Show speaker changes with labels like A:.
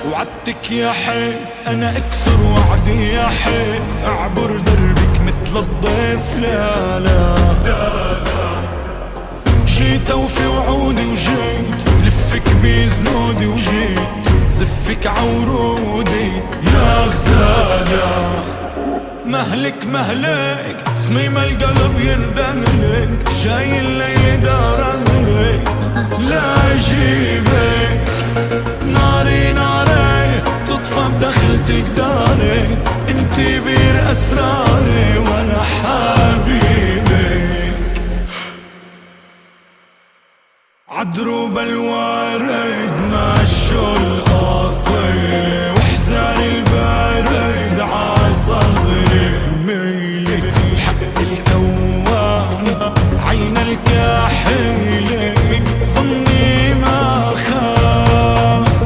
A: وعدتك يا حيف انا اكسر وعدي يا حيف، اعبر دربك مثل الضيف. لا لا جيت اوفي وعودي وجيت لفك بزنودي وجيت زفك عورودي يا غزالة. مهلك مهلك صميم القلب يندهلك، جاي الليل دار اهلك لا اجيبك. ناري ناري تطفى بدخلتك داري، انتي بير اسراري وانا حبيبك. عدروب الوارد مع الشوق